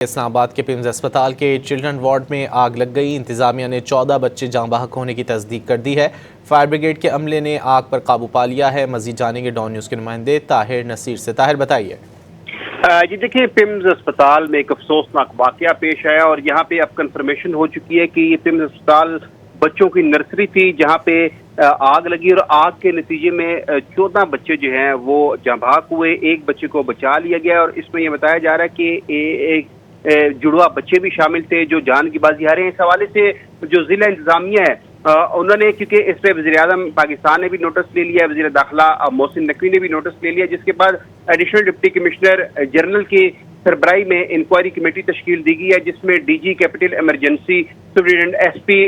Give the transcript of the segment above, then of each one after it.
اسلام آباد کے پیمز اسپتال کے چلڈرن وارڈ میں آگ لگ گئی۔ انتظامیہ نے 14 بچے جاں بحق ہونے کی تصدیق کر دی ہے۔ فائر بریگیڈ کے عملے نے آگ پر قابو پا لیا ہے۔ مزید جانیں گے ڈان نیوز کے نمائندے طاہر نصیر سے۔ طاہر بتائیے۔ جی دیکھیں، پیمز اسپتال میں ایک افسوسناک واقعہ پیش آیا اور یہاں پہ اب کنفرمیشن ہو چکی ہے کہ یہ پیمز اسپتال بچوں کی نرسری تھی جہاں پہ آگ لگی اور آگ کے نتیجے میں 14 بچے جو ہیں وہ جاں بحق ہوئے۔ ایک بچے کو بچا لیا گیا اور اس میں یہ بتایا جا رہا ہے کہ ایک جڑوا بچے بھی شامل تھے جو جان کی بازی ہارے ہیں۔ اس حوالے سے جو ضلع انتظامیہ ہے انہوں نے، کیونکہ اس پہ وزیر اعظم پاکستان نے بھی نوٹس لے لیا، وزیر داخلہ محسن نقوی نے بھی نوٹس لے لیا، جس کے بعد ایڈیشنل ڈپٹی کمشنر جنرل کی سربراہی میں انکوائری کمیٹی تشکیل دی گئی ہے، جس میں D G capital emergency, superintendent S P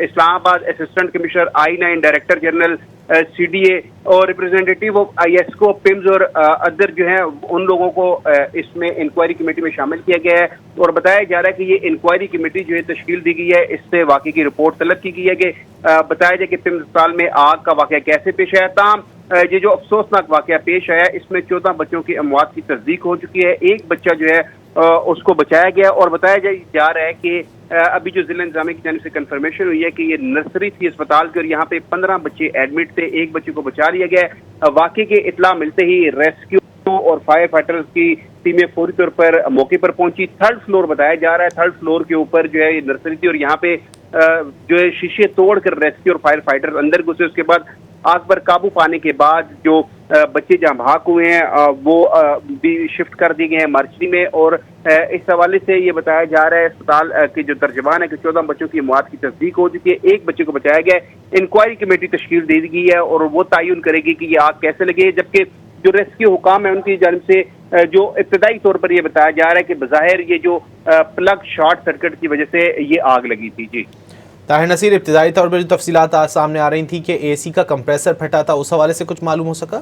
Islamabad, assistant commissioner I9، director general CDA اور ریپرزینٹیٹیو آف ISCO، پیمز اور ادر جو ہیں ان لوگوں کو اس میں انکوائری کمیٹی میں شامل کیا گیا ہے اور بتایا جا رہا ہے کہ یہ انکوائری کمیٹی جو ہے تشکیل دی گئی ہے، اس سے واقعے کی رپورٹ طلب کی گئی ہے کہ بتایا جائے کہ پیمز اسپتال میں آگ کا واقعہ کیسے پیش آیا۔ تاہم یہ جو افسوسناک واقعہ پیش آیا اس میں 14 بچوں کی اموات کی تصدیق ہو چکی ہے۔ ایک بچہ جو ہے اس کو بچایا گیا اور بتایا جا رہا ہے کہ ابھی جو ضلع انتظامیہ کی جانب سے کنفرمیشن ہوئی ہے کہ یہ نرسری تھی اسپتال کی اور یہاں پہ 15 بچے ایڈمٹ تھے، ایک بچے کو بچا لیا گیا۔ واقعے کی اطلاع ملتے ہی ریسکیو اور فائر فائٹرز کی ٹیمیں فوری طور پر موقع پر پہنچی۔ 3rd فلور بتایا جا رہا ہے، 3rd فلور کے اوپر جو ہے یہ نرسری تھی اور یہاں پہ جو ہے شیشے توڑ کر ریسکیو اور فائر فائٹرز اندر گھسے۔ اس کے بعد آگ پر قابو پانے کے بعد جو بچے جہاں بحق ہوئے ہیں وہ بھی شفٹ کر دیے گئے ہیں مارچری میں اور اس حوالے سے یہ بتایا جا رہا ہے اسپتال کے جو ترجمان ہے کہ 14 بچوں کی اموات کی تصدیق ہو چکی ہے، ایک بچے کو بچایا گیا ہے۔ انکوائری کمیٹی تشکیل دے دی گئی ہے اور وہ تعین کرے گی کہ یہ آگ کیسے لگی ہے، جبکہ جو ریسکیو حکام ہے ان کی جانب سے جو ابتدائی طور پر یہ بتایا جا رہا ہے کہ بظاہر یہ جو پلگ شارٹ سرکٹ کی وجہ سے یہ آگ لگی تھی۔ جی طاہر نصیر، ابتدائی طور پر جو تفصیلات سامنے آ رہی تھیں کہ AC کا کمپریسر پھٹا تھا، اس حوالے سے کچھ معلوم ہو سکا؟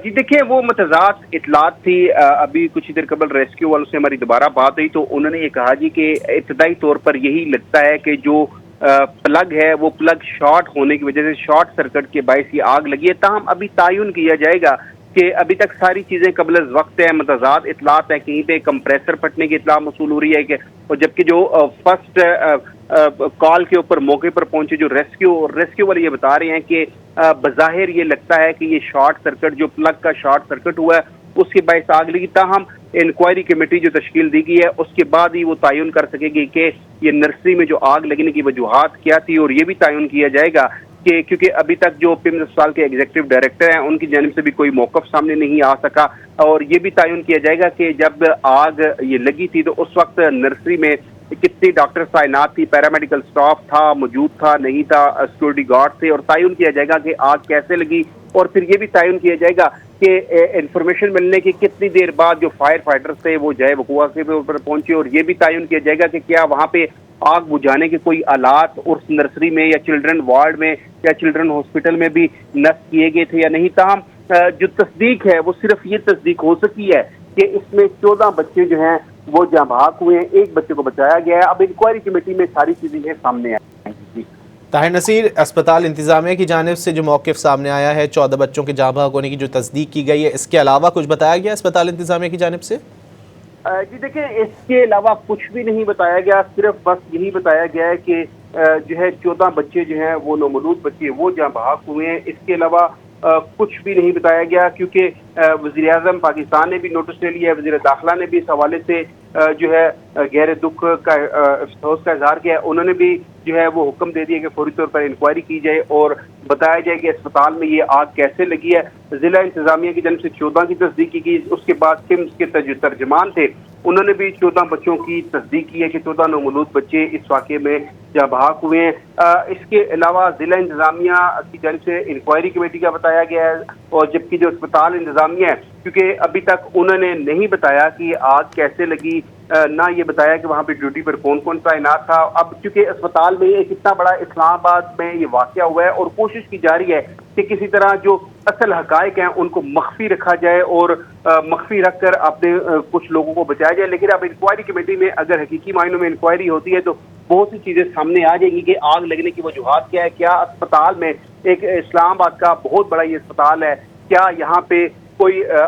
جی دیکھیں، وہ متضاد اطلاعات تھی۔ ابھی کچھ دیر قبل ریسکیو والوں سے ہماری دوبارہ بات ہوئی تو انہوں نے یہ کہا جی کہ ابتدائی طور پر یہی لگتا ہے کہ جو پلگ ہے وہ پلگ شارٹ ہونے کی وجہ سے شارٹ سرکٹ کے باعث یہ آگ لگی ہے۔ تاہم ابھی تعین کیا جائے گا کہ ابھی تک ساری چیزیں قبل از وقت ہیں، متضاد اطلاعات ہیں، کہیں پہ کمپریسر پھٹنے کی اطلاع موصول ہو رہی ہے کہ اور جبکہ جو فرسٹ کال کے اوپر موقع پر پہنچے جو ریسکیو والے یہ بتا رہے ہیں کہ بظاہر یہ لگتا ہے کہ یہ شارٹ سرکٹ جو پلگ کا شارٹ سرکٹ ہوا ہے اس کے باعث آگ لگی۔ تاہم انکوائری کمیٹی جو تشکیل دی گئی ہے اس کے بعد ہی وہ تعین کر سکے گی کہ یہ نرسری میں جو آگ لگنے کی وجوہات کیا تھی اور یہ بھی تعین کیا جائے گا کہ کیونکہ ابھی تک جو پیمز اسپتال کے ایگزیکٹو ڈائریکٹر ہیں ان کی جانب سے بھی کوئی موقف سامنے نہیں آ سکا اور یہ بھی تعین کیا جائے گا کہ جب آگ یہ لگی تھی تو اس وقت نرسری میں کتنی ڈاکٹر تعینات تھی، پیرامیڈیکل سٹاف تھا، موجود تھا، نہیں تھا، سیکورٹی گارڈ تھے اور تعین کیا جائے گا کہ آگ کیسے لگی اور پھر یہ بھی تعین کیا جائے گا کہ انفارمیشن ملنے کی کتنی دیر بعد جو فائر فائٹرز تھے وہ جائے وقوع کے اوپر پہنچے اور یہ بھی تعین کیا جائے گا کہ کیا وہاں پہ آگ بجھانے کے کوئی آلات اس نرسری میں یا چلڈرن وارڈ میں یا چلڈرن ہاسپٹل میں بھی نصب کیے گئے تھے یا نہیں۔ تاہم جو تصدیق ہے وہ صرف یہ تصدیق ہو سکی ہے کہ اس میں 14 بچے جو ہیں وہ جاں بحق ہوئے ہیں، ایک بچے کو بچایا گیا ہے۔ اب انکوائری کمیٹی میں ساری چیزیں سامنے آئی ہیں۔ طاہر نصیر، اسپتال انتظامیہ کی جانب سے جو موقف سامنے آیا ہے 14 بچوں کے جاں بحق ہونے کی جو تصدیق کی گئی ہے، اس کے علاوہ کچھ بتایا گیا اسپتال انتظامیہ کی جانب سے؟ جی دیکھیں، اس کے علاوہ کچھ بھی نہیں بتایا گیا، صرف بس یہی بتایا گیا ہے کہ جو ہے 14 بچے جو ہیں وہ نومولود بچے وہ جاں بحق ہوئے ہیں۔ اس کے علاوہ کچھ بھی نہیں بتایا گیا کیونکہ وزیر اعظم پاکستان نے بھی نوٹس لے لیا ہے، وزیر داخلہ نے بھی اس حوالے سے جو ہے گہرے دکھ کا افسوس کا اظہار کیا ہے۔ انہوں نے بھی جو ہے وہ حکم دے دیا کہ فوری طور پر انکوائری کی جائے اور بتایا جائے کہ اسپتال میں یہ آگ کیسے لگی ہے۔ ضلع انتظامیہ کی جانب سے 14 کی تصدیق کی گئی، اس کے بعد پیمز کے جو ترجمان تھے انہوں نے بھی 14 بچوں کی تصدیق کی ہے کہ 14 نومولود بچے اس واقعے میں جاں بحق ہوئے ہیں۔ اس کے علاوہ ضلع انتظامیہ کی جانب سے انکوائری کمیٹی کا بتایا گیا ہے اور جبکہ جو اسپتال انتظامیہ ہے کیونکہ ابھی تک انہوں نے نہیں بتایا کہ آگ کیسے لگی، نہ یہ بتایا کہ وہاں پہ ڈیوٹی پر کون کون تعینات تھا۔ اب چونکہ اسپتال میں ایک اتنا بڑا اسلام آباد میں یہ واقعہ ہوا ہے اور کوشش کی جا رہی ہے کہ کسی طرح جو اصل حقائق ہیں ان کو مخفی رکھا جائے اور مخفی رکھ کر اپنے کچھ لوگوں کو بچایا جائے، لیکن اب انکوائری کمیٹی میں اگر حقیقی معنوں میں انکوائری ہوتی ہے تو بہت سی چیزیں سامنے آ جائیں گی کہ آگ لگنے کی وجوہات کیا ہے، کیا اسپتال میں ایک اسلام آباد کا بہت بڑا یہ اسپتال ہے، کیا یہاں پہ کوئی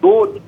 2